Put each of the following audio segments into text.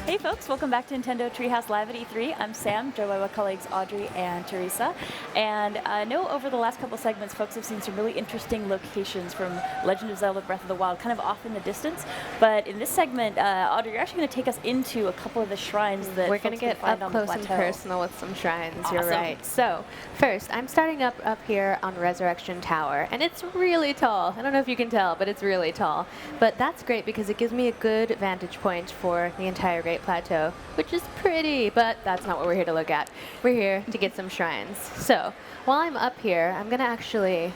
Hey folks, welcome back to Nintendo Treehouse Live at E3. I'm Sam, joined by my colleagues Audrey and Teresa. And I know over the last couple segments, folks have seen some really interesting locations from Legend of Zelda Breath of the Wild, kind of off in the distance. But in this segment, Audrey, you're actually going to take us into a couple of the shrines that we're going to get up close and personal with some shrines. Awesome. You're right. So first, I'm starting up here on Resurrection Tower, and it's really tall. I don't know if you can tell, but it's really tall. But that's great because it gives me a good vantage point for the entire Great Plateau, which is pretty, but that's not what we're here to look at. We're here to get some shrines. So while I'm up here, I'm going to actually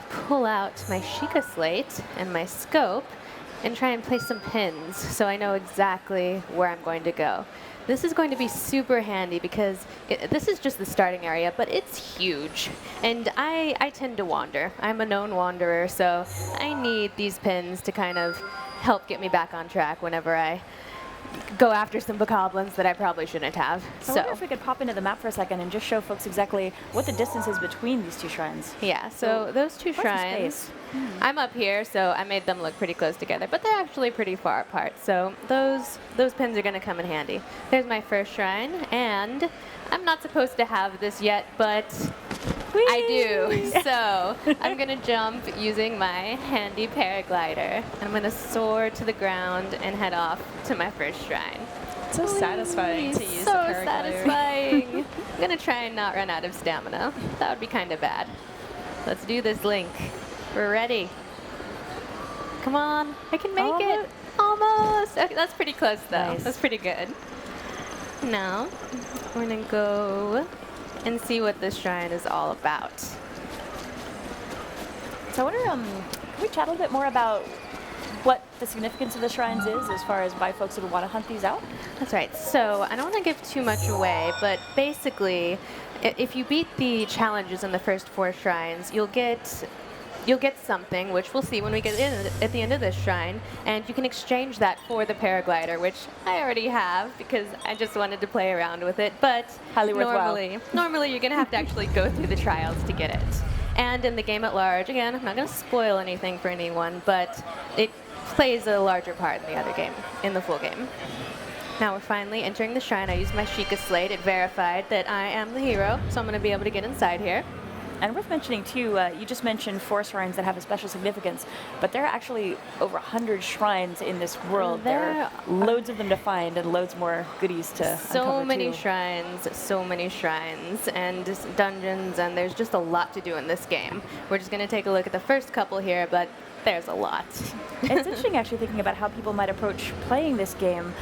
pull out my sheikah slate and my scope and try and place some pins so I know exactly where I'm going to go. This is going to be super handy because this is just the starting area, but it's huge. And I tend to wander. I'm a known wanderer, so I need these pins to kind of help get me back on track whenever I go after some bokoblins that I probably shouldn't have. So I wonder if we could pop into the map for a second and just show folks exactly what the distance is between these two shrines. Yeah, so those two shrines, I'm up here, so I made them look pretty close together, but they're actually pretty far apart. So those pins are going to come in handy. There's my first shrine, and I'm not supposed to have this yet, but I do. So I'm going to jump using my handy paraglider. I'm going to soar to the ground and head off to my first shrine. It's so satisfying to use so a paraglider. Satisfying. I'm going to try and not run out of stamina. That would be kind of bad. Let's do this, Link. We're ready. Come on. I can make it. Almost. Okay, that's pretty close, though. Nice. That's pretty good. Now, we're going to go and see what this shrine is all about. So I wonder, can we chat a little bit more about what the significance of the shrines is as far as why folks would want to hunt these out? That's right. So I don't want to give too much away, but basically, if you beat the challenges in the first 4 shrines, you'll get something, which we'll see when we get in at the end of this shrine, and you can exchange that for the paraglider, which I already have because I just wanted to play around with it, but highly worthwhile. Normally you're going to have to actually go through the trials to get it. And in the game at large, again, I'm not going to spoil anything for anyone, but it plays a larger part in the other game, in the full game. Now we're finally entering the shrine. I used my sheikah slate. It verified that I am the hero, so I'm going to be able to get inside here. And worth mentioning, too, you just mentioned 4 shrines that have a special significance, but there are actually over 100 shrines in this world. There are loads of them to find and loads more goodies to uncover, so many shrines, and dungeons, and there's just a lot to do in this game. We're just going to take a look at the first couple here, but there's a lot. It's interesting, actually, thinking about how people might approach playing this game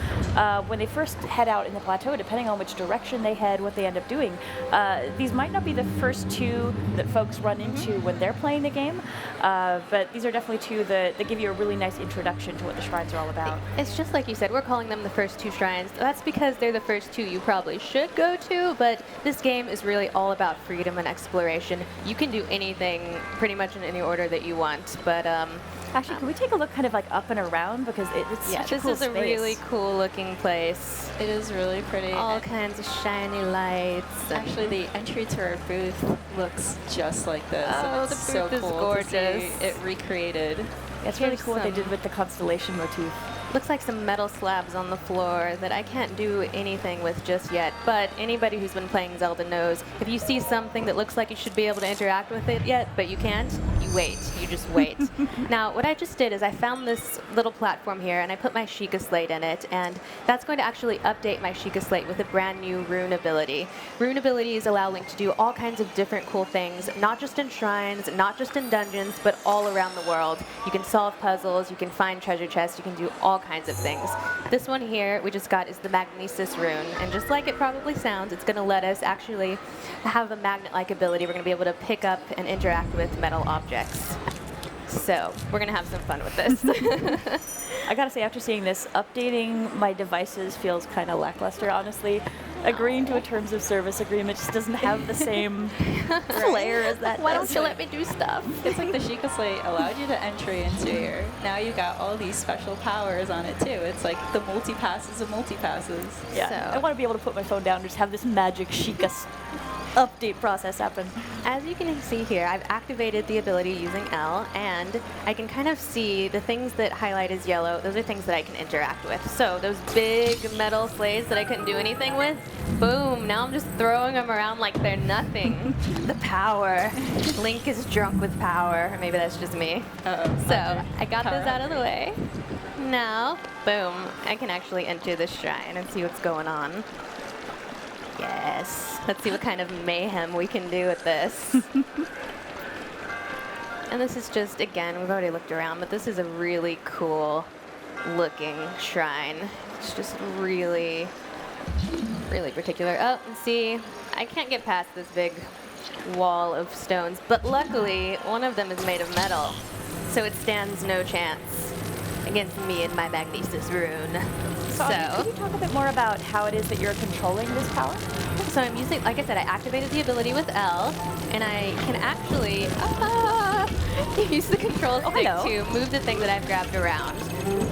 when they first head out in the plateau, depending on which direction they head, what they end up doing. These might not be the first 2 that folks run into when they're playing the game, but these are definitely 2 that give you a really nice introduction to what the shrines are all about. It's just like you said, we're calling them the first 2 shrines. That's because they're the first 2 you probably should go to, but this game is really all about freedom and exploration. You can do anything pretty much in any order that you want, but actually, can we take a look kind of like up and around, because it's such a cool space. This is a really cool looking place. It is really pretty. All kinds of shiny lights. Actually, the entry to our booth looks just like this. Oh, the booth so is cool gorgeous. To see it recreated. Yeah, it's really cool what they did with the constellation motif. Looks like some metal slabs on the floor that I can't do anything with just yet, but anybody who's been playing Zelda knows if you see something that looks like you should be able to interact with it yet, but you can't, you wait. You just wait. Now, what I just did is I found this little platform here, and I put my sheikah slate in it, and that's going to actually update my sheikah slate with a brand new rune ability. Rune abilities allow Link to do all kinds of different cool things, not just in shrines, not just in dungeons, but all around the world. You can solve puzzles, you can find treasure chests, you can do all kinds of things. This one here we just got is the Magnesis rune, and just like it probably sounds, it's going to let us actually have a magnet-like ability. We're going to be able to pick up and interact with metal objects. So we're going to have some fun with this. I gotta say, after seeing this, updating my devices feels kind of lackluster, honestly. Agreeing to a terms of service agreement just doesn't have the same flair as that. Why don't you let me do stuff? It's like the sheikah slate allowed you to entry into here. Now you got all these special powers on it too. It's like the multi-passes of multi-passes. Yeah, so I want to be able to put my phone down and just have this magic sheikah update process happen. As you can see here, I've activated the ability using L, and I can kind of see the things that highlight as yellow. Those are things that I can interact with. So those big metal slates that I couldn't do anything with, boom, now I'm just throwing them around like they're nothing. The power. Link is drunk with power. Or maybe that's just me. So I got those out of the way. Now, boom, I can actually enter this shrine and see what's going on. Yes. Let's see what kind of mayhem we can do with this. And this is just, again, we've already looked around, but this is a really cool looking shrine. It's just really, really particular. Oh, and see, I can't get past this big wall of stones, but luckily one of them is made of metal, so it stands no chance against me and my Magnesis rune. So, can you talk a bit more about how it is that you're controlling this power? So I'm using, like I said, I activated the ability with L, and I can actually use the control stick to move the thing that I've grabbed around.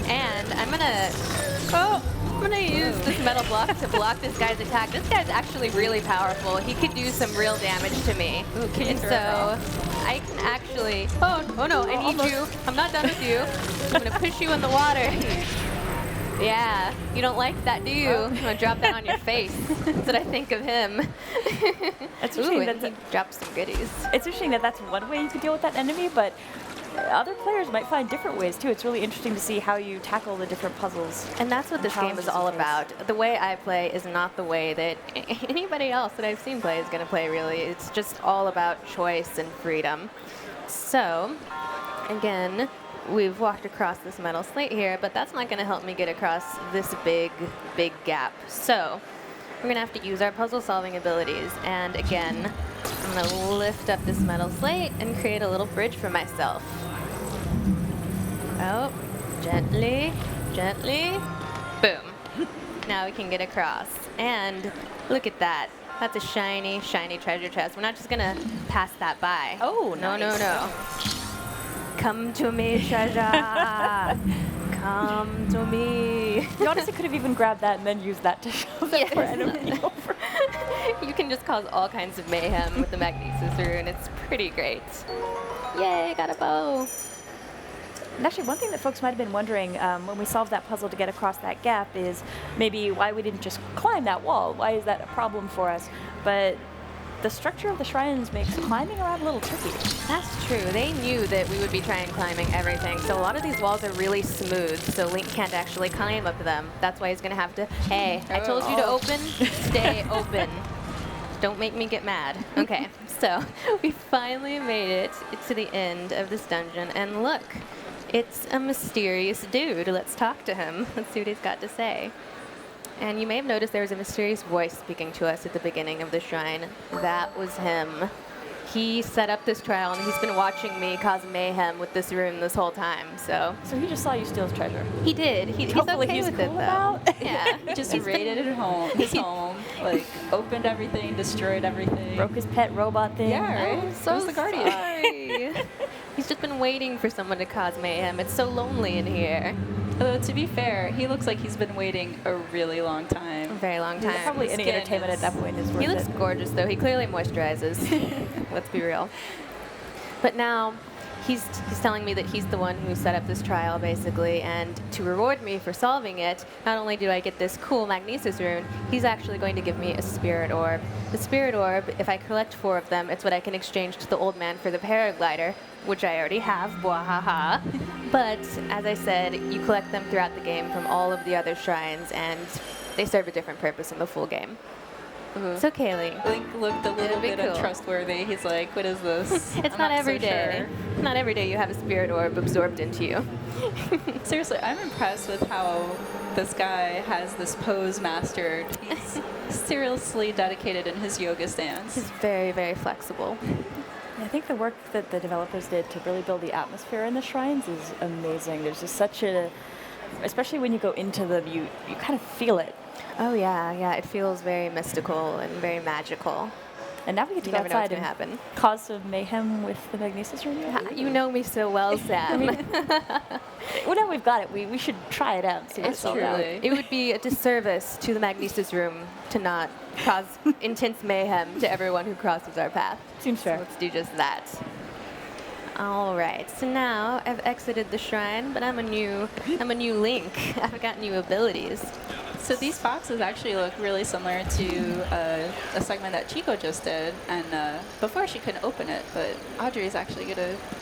And I'm gonna use this metal block to block this guy's attack. This guy's actually really powerful. He could do some real damage to me. Ooh, and so I can actually, oh no, I need you. I'm not done with you. I'm gonna push you in the water. Yeah, you don't like that, do you? I'm gonna drop that on your face. That's what I think of him. It's interesting that he dropped some goodies. It's interesting that that's one way you can deal with that enemy, but other players might find different ways too. It's really interesting to see how you tackle the different puzzles. And that's what this game is all about. The way I play is not the way that anybody else that I've seen play is going to play, really. It's just all about choice and freedom. So, again, we've walked across this metal slate here, but that's not going to help me get across this big, big gap. So, we're going to have to use our puzzle-solving abilities. And again, I'm going to lift up this metal slate and create a little bridge for myself. Oh, gently, gently, boom. Now we can get across. And look at that. That's a shiny, shiny treasure chest. We're not just going to pass that by. Oh, no, nice. no. Come to me, treasure. Come to me. You honestly could have even grabbed that and then used that to shove it for enemy over. You can just cause all kinds of mayhem with the Magnesis rune. It's pretty great. Yay, got a bow. And actually, one thing that folks might have been wondering when we solved that puzzle to get across that gap is maybe why we didn't just climb that wall. Why is that a problem for us? But the structure of the shrines makes climbing around a little tricky. That's true. They knew that we would be trying climbing everything. So a lot of these walls are really smooth, so Link can't actually climb up them. That's why he's going to have to, hey, I told you to open, stay open. Don't make me get mad. Okay, so we finally made it to the end of this dungeon, and look, it's a mysterious dude. Let's talk to him. Let's see what he's got to say. And you may have noticed there was a mysterious voice speaking to us at the beginning of the shrine. That was him. He set up this trial, and he's been watching me cause mayhem with this rune this whole time. So he just saw you steal his treasure. He did. He's okay with it, though. Yeah. He just raided his home, like opened everything, destroyed everything. Broke his pet robot thing. Yeah, right? I'm so the guardian. sorry. He's just been waiting for someone to cause mayhem. It's so lonely in here. Although, to be fair, he looks like he's been waiting a really long time. A very long time. Probably any entertainment at that point is worth it. He looks gorgeous, though. He clearly moisturizes. Let's be real. But now, he's telling me that he's the one who set up this trial, basically, and to reward me for solving it, not only do I get this cool Magnesis rune, he's actually going to give me a spirit orb. The spirit orb, if I collect 4 of them, it's what I can exchange to the old man for the paraglider, which I already have, bwahaha. But, as I said, you collect them throughout the game from all of the other shrines, and they serve a different purpose in the full game. So, Kaylee. Link looked a little bit untrustworthy. He's like, what is this? It's not every day. Sure. Not every day you have a spirit orb absorbed into you. Seriously, I'm impressed with how this guy has this pose mastered. He's seriously dedicated in his yoga stance. He's very, very flexible. I think the work that the developers did to really build the atmosphere in the shrines is amazing. There's just such a, especially when you go into them, you kind of feel it. Oh yeah, it feels very mystical and very magical. And now we get to You go never know what's outside gonna and happen. cause some mayhem with the magnesis rune. You know me so well, Sam. Well, now we've got it. We should try it out and see what it's all about. Truly. It would be a disservice to the magnesis room to not cause intense mayhem to everyone who crosses our path. Seems fair. So let's do just that. All right, so now I've exited the shrine, but I'm a new Link. I've got new abilities. So these boxes actually look really similar to a segment that Chico just did, and before she couldn't open it, but Audrey's actually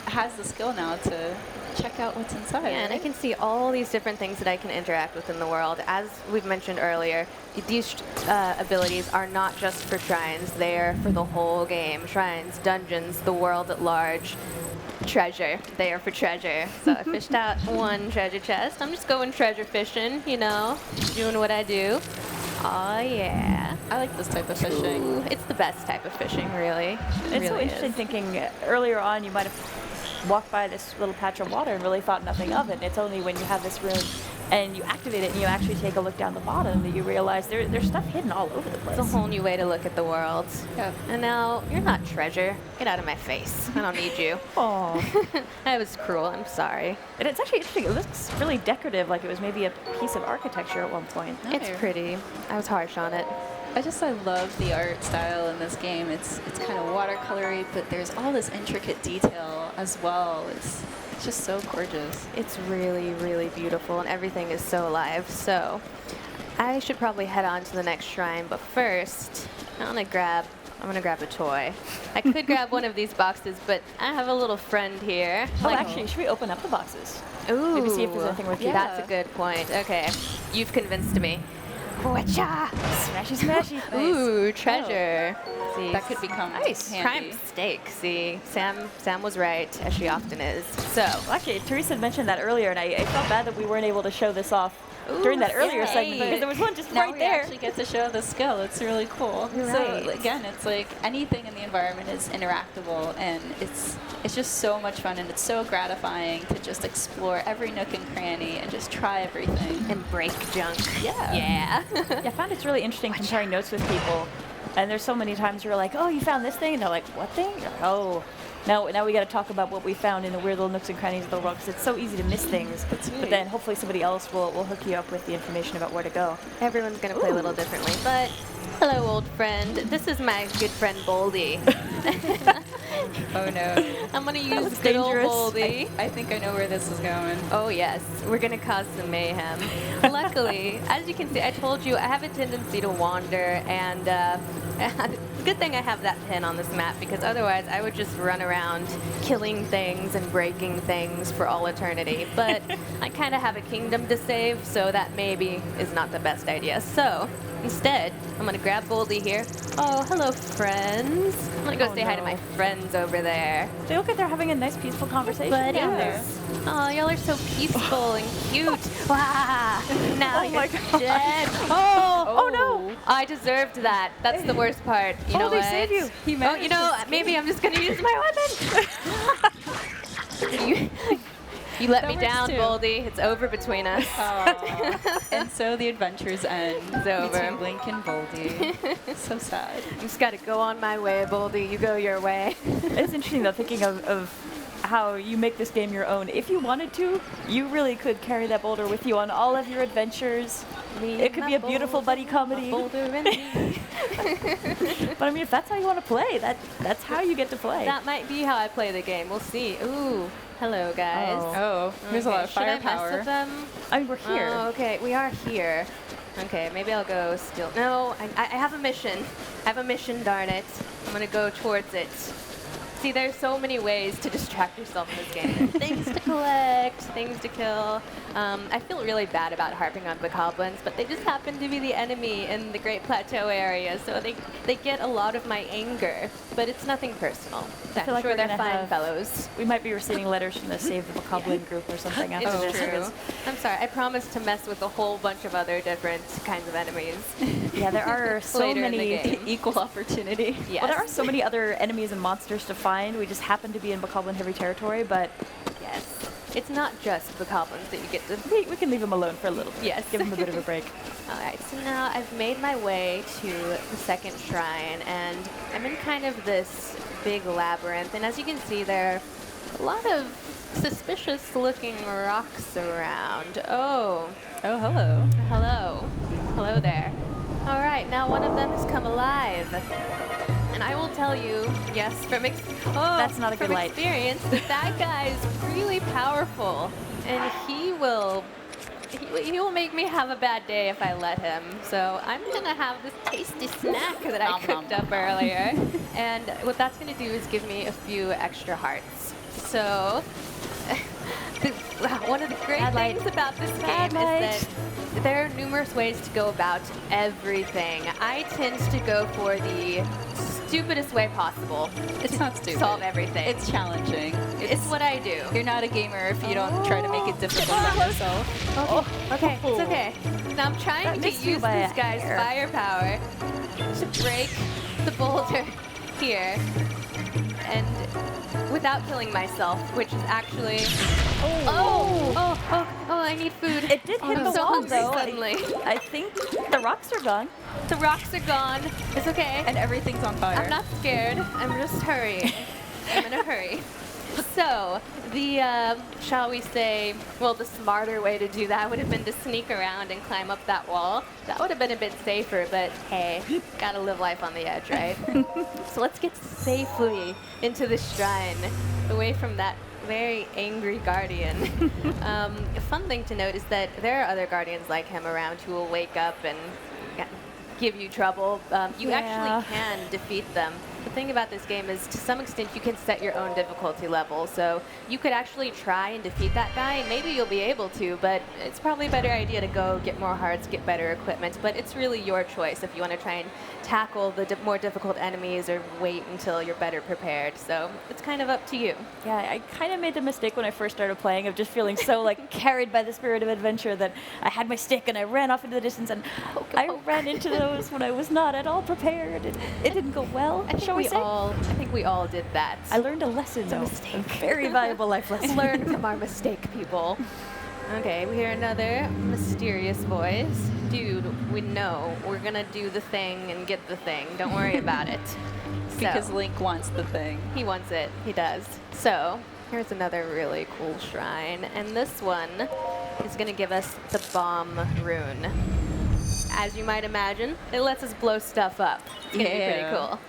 has the skill now to check out what's inside. Yeah, and I can see all these different things that I can interact with in the world. As we've mentioned earlier, these abilities are not just for shrines, they're for the whole game. Shrines, dungeons, the world at large. Treasure. They are for treasure. So I fished out one treasure chest. I'm just going treasure fishing, you know, doing what I do. Oh, yeah. I like this type of fishing. Ooh, it's the best type of fishing, really. It's so interesting thinking earlier on you might have walked by this little patch of water and really thought nothing of it. And it's only when you have this rune and you activate it and you actually take a look down the bottom that you realize there's stuff hidden all over the place. It's a whole new way to look at the world. Yep. And now, you're not treasure. Get out of my face. I don't need you. Aww. I was cruel. I'm sorry. And it's actually interesting. It looks really decorative, like it was maybe a piece of architecture at one point. It's pretty. I was harsh on it. I love the art style in this game. It's kind of watercolory, but there's all this intricate detail as well. It's just so gorgeous. It's really, really beautiful, and everything is so alive. So I should probably head on to the next shrine, but first, I'm gonna grab a toy. I could grab one of these boxes, but I have a little friend here. Oh, actually, should we open up the boxes? Ooh, Maybe see if there's anything worth keeping. That's a good point. Okay, you've convinced me. Whatcha? Smashy, smashy. Ooh, treasure. See, That could become nice. handy. Prime steak. See, Sam was right, as she often is. So, Well, actually, Teresa had mentioned that earlier, and I felt bad that we weren't able to show this off during that earlier segment because there was one just Now right we there. actually get to show the skill. It's really cool. You're So right. again, it's like anything in the environment is interactable, and it's just so much fun, and it's so gratifying to just explore every nook and cranny and just try everything. and break junk. Yeah. Yeah. Yeah, I found it's really interesting comparing notes with people. And there's so many times you're like, oh, you found this thing? And they're like, what thing? You're like, oh. Now we got to talk about what we found in the weird little nooks and crannies of the world because it's so easy to miss things. But then hopefully somebody else will hook you up with the information about where to go. Everyone's going to play a little differently. But hello, old friend. This is my good friend, Boldy. Oh no. I'm going to use looks good old dangerous. Boldy. I think I know where this is going. Oh, yes. We're going to cause some mayhem. Luckily, as you can see, I told you I have a tendency to wander, and it's a good thing I have that pin on this map, because otherwise I would just run around killing things and breaking things for all eternity. But I kind of have a kingdom to save, so that maybe is not the best idea. So instead, I'm going to grab Boldy here. Oh, hello, friends. I'm going to go say hi to my friends over there. They look like they're having a nice, peaceful conversation down there. Oh, y'all are so peaceful and cute. Wow. Now you're dead. Oh no! I deserved that. That's the worst part. You know Boldy what? saved you. He Oh, managed you know, to maybe I'm just going to use my weapon. You let That me works down, too. Boldy. It's over between us. And so the adventures end. It's over. Between Link and Boldy. So sad. I just got to go on my way, Boldy. You go your way. It's interesting though, thinking of how you make this game your own. If you wanted to, you really could carry that boulder with you on all of your adventures. It could be a beautiful buddy comedy. Boulder and me. But I mean, if that's how you want to play, that's how you get to play. That might be how I play the game. We'll see. Ooh, hello, guys. Oh, there's a lot of Should I mess firepower. with them? I mean, we're here. Oh, okay, we are here. Okay, maybe I'll go steal. No, I have a mission. I have a mission, darn it. I'm gonna go towards it. See, there's so many ways to distract yourself in this game. Things to collect, things to kill. I feel really bad about harping on the goblins, but they just happen to be the enemy in the Great Plateau area, so they get a lot of my anger. But it's nothing personal. I feel like sure we're they're gonna fine have- fellows. We might be receiving letters from the Save the Bokoblin group or something after It's this. true. because- I'm sorry, I promised to mess with a whole bunch of other different kinds of enemies. Yeah, there are so Later in the many. game. Equal opportunity. Yes. Well, there are so many other enemies and monsters to find. We just happen to be in Bokoblin heavy territory, but Yes. it's not just the goblins that you get to... We can leave him alone for a little bit. Yes. Give him a bit of a break. All right, so now I've made my way to the second shrine, and I'm in kind of this big labyrinth. And as you can see, there are a lot of suspicious-looking rocks around. Oh, hello. hello. Hello there. All right, now one of them has come alive. And I will tell you, yes, from That's not a good light. experience, that guy is really powerful. And he will make me have a bad day if I let him. So I'm going to have this tasty snack that I cooked up earlier. And what that's going to do is give me a few extra hearts. So one of the great things about this game is that there are numerous ways to go about everything. I tend to go for the stupidest way possible. It's not stupid. Solve everything. It's challenging. It's what I do. You're not a gamer if you don't try to make it difficult on yourself. Okay, it's okay. Now I'm trying to use this guy's firepower to break the boulder here, and without killing myself, which is actually... I need food. It did hit the wall, though. Suddenly. I think the rocks are gone. The rocks are gone. It's okay. And everything's on fire. I'm not scared. I'm just hurrying. I'm in a hurry. So, the, shall we say, well, the smarter way to do that would have been to sneak around and climb up that wall. That would have been a bit safer, but hey, gotta live life on the edge, right? So let's get safely into the shrine, away from that very angry guardian. A fun thing to note is that there are other guardians like him around who will wake up and give you trouble. You actually can defeat them. The thing about this game is, to some extent, you can set your own difficulty level. So you could actually try and defeat that guy, and maybe you'll be able to, but it's probably a better idea to go get more hearts, get better equipment. But it's really your choice if you want to try and tackle the more difficult enemies or wait until you're better prepared. So it's kind of up to you. Yeah, I kind of made the mistake when I first started playing of just feeling so like carried by the spirit of adventure that I had my stick and I ran off into the distance, and I ran into those when I was not at all prepared. It didn't go well. I think we all did that. I learned a lesson, though. Mistake. A very valuable life lesson. Learn from our mistake, people. Okay, we hear another mysterious voice. Dude, we know we're gonna do the thing and get the thing. Don't worry about it. Because Link wants the thing. He wants it. He does. So, here's another really cool shrine. And this one is gonna give us the bomb rune. As you might imagine, it lets us blow stuff up. It's gonna be pretty cool.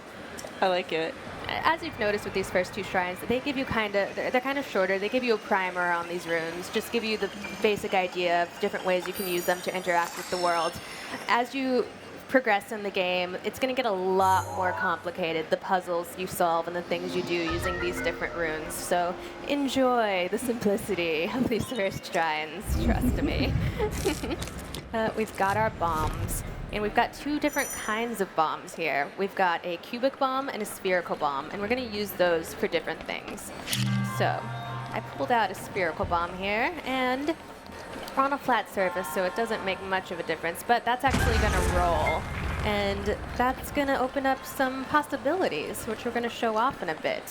I like it. As you've noticed with these first two shrines, they give you they're kind of shorter. They give you a primer on these runes, just give you the basic idea of different ways you can use them to interact with the world. As you progress in the game, it's going to get a lot more complicated, the puzzles you solve and the things you do using these different runes. So enjoy the simplicity of these first shrines, trust me. We've got our bombs. And we've got two different kinds of bombs here. We've got a cubic bomb and a spherical bomb, and we're going to use those for different things. So I pulled out a spherical bomb here, and we're on a flat surface, so it doesn't make much of a difference, but that's actually going to roll. And that's going to open up some possibilities, which we're going to show off in a bit.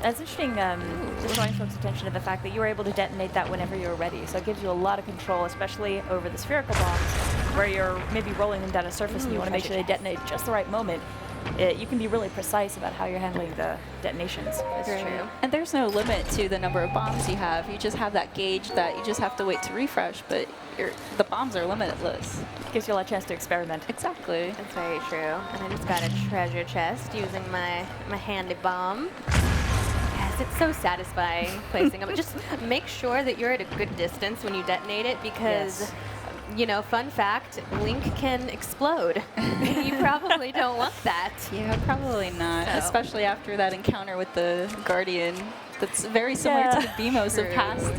That's interesting, just drawing folks' attention to the fact that you were able to detonate that whenever you were ready. So it gives you a lot of control, especially over the spherical bombs, where you're maybe rolling them down a surface and you want to make sure they detonate at just the right moment. You can be really precise about how you're handling the detonations. That's true. And there's no limit to the number of bombs you have. You just have that gauge that you just have to wait to refresh, but the bombs are limitless. Gives you a lot of chance to experiment. Exactly. That's very true. And I just got a treasure chest using my handy bomb. Yes, it's so satisfying placing them. Just make sure that you're at a good distance when you detonate it, because you know, fun fact, Link can explode. You probably don't want that. Yeah, probably not. So. Especially after that encounter with the Guardian. That's very similar to the BMOs of past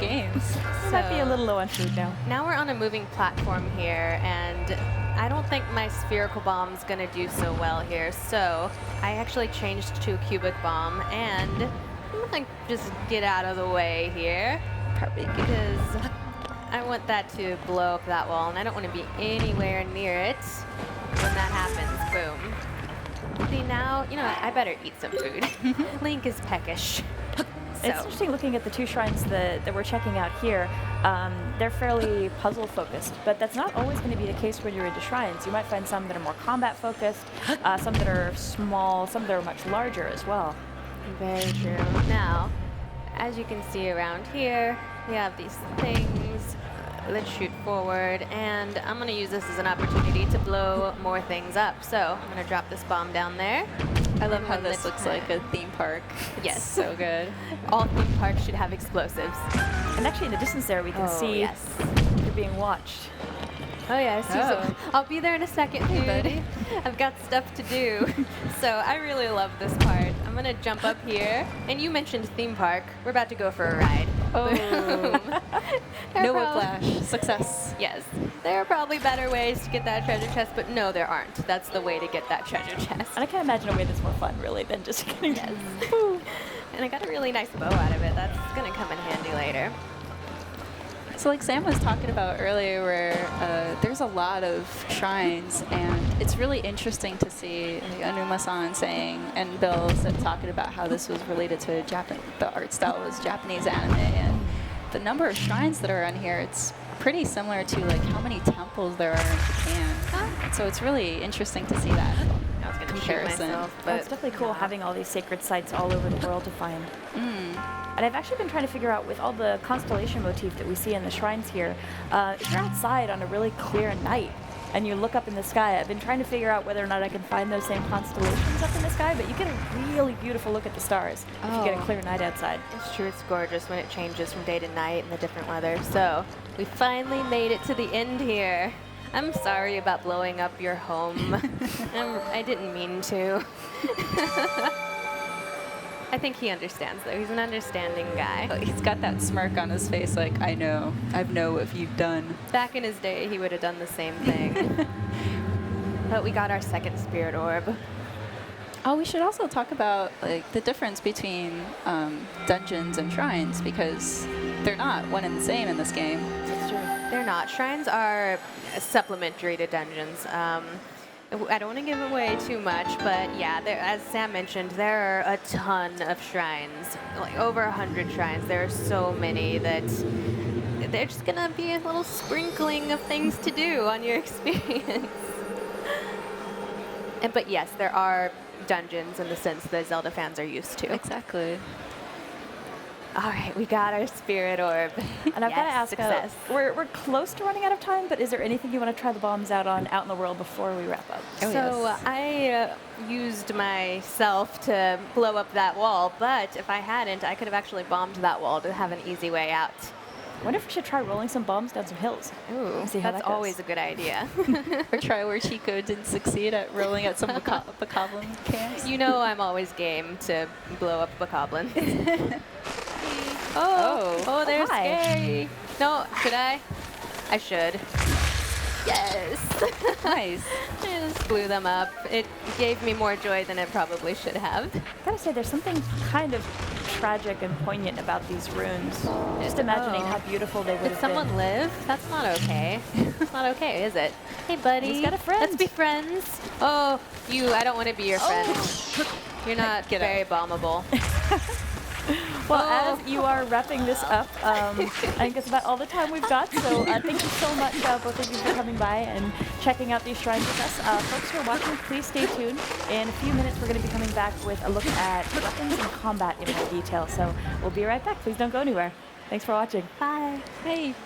games. So might be a little low on food now. Now we're on a moving platform here, and I don't think my spherical bomb's gonna do so well here. So I actually changed to a cubic bomb, and I'm gonna just get out of the way here, because I want that to blow up that wall, and I don't want to be anywhere near it when that happens. Boom. See, now, you know, I better eat some food. Link is peckish. So. It's interesting looking at the two shrines that we're checking out here. They're fairly puzzle focused, but that's not always going to be the case when you're into shrines. You might find some that are more combat focused, some that are small, some that are much larger as well. Very true. Now, as you can see around here, we have these things. Let's shoot forward, and I'm going to use this as an opportunity to blow more things up. So I'm going to drop this bomb down there. I love how this looks like a theme park. Yes. It's so good. All theme parks should have explosives. And actually in the distance there we can see you're being watched. Oh yes, I'll be there in a second, dude. Buddy. I've got stuff to do. So I really love this part. I'm gonna jump up here, and you mentioned theme park. We're about to go for a ride. Oh. No whiplash. Success. Yes. There are probably better ways to get that treasure chest, but no, there aren't. That's the way to get that treasure chest. And I can't imagine a way that's more fun, really, than just getting Yes. And I got a really nice bow out of it. That's gonna come in handy later. So like Sam was talking about earlier, where there's a lot of shrines, and it's really interesting to see like, Anuma-san saying, and Bill talking about how this was related to the art style was Japanese anime, and the number of shrines that are on here, it's pretty similar to like how many temples there are in Japan. So it's really interesting to see that I was gonna comparison. shoot myself, But but it's definitely cool having all these sacred sites all over the world to find. And I've actually been trying to figure out, with all the constellation motif that we see in the shrines here, if you're outside on a really clear night and you look up in the sky, I've been trying to figure out whether or not I can find those same constellations up in the sky, but you get a really beautiful look at the stars if you get a clear night outside. It's true, it's gorgeous when it changes from day to night and the different weather. So we finally made it to the end here. I'm sorry about blowing up your home. I didn't mean to. I think he understands, though. He's an understanding guy. He's got that smirk on his face like, I know what you've done. Back in his day, he would have done the same thing. But we got our second spirit orb. Oh, we should also talk about like the difference between dungeons and shrines, because they're not one and the same in this game. That's true. They're not. Shrines are supplementary to dungeons. I don't want to give away too much, but yeah, as Sam mentioned, there are a ton of shrines, like over 100 shrines. There are so many that they're just going to be a little sprinkling of things to do on your experience. But yes, there are dungeons in the sense that Zelda fans are used to. Exactly. All right, we got our spirit orb. And I've got to ask, success. We're close to running out of time, but is there anything you want to try the bombs out in the world before we wrap up? Oh, So yes. I used myself to blow up that wall, but if I hadn't, I could have actually bombed that wall to have an easy way out. I wonder if we should try rolling some bombs down some hills. Ooh, See how that's that goes. always a good idea. Or try where Chico didn't succeed at rolling at some bokoblin camps. You know I'm always game to blow up bokoblins. Oh, they're hi. scary. No, should I? I should. Yes. Nice. I just blew them up. It gave me more joy than it probably should have. Gotta say, there's something kind of tragic and poignant about these runes. Just imagining how beautiful they would Did have someone been. live? That's not okay. It's not okay, is it? Hey, buddy. He's got a friend. Let's be friends. Oh, I don't want to be your friend. You're not very bombable. Well, as you are wrapping this up, I think that's about all the time we've got. So thank you so much, both of you, for coming by and checking out these shrines with us. Folks who are watching, please stay tuned. In a few minutes, we're going to be coming back with a look at weapons and combat in more detail. So we'll be right back. Please don't go anywhere. Thanks for watching. Bye. Hey.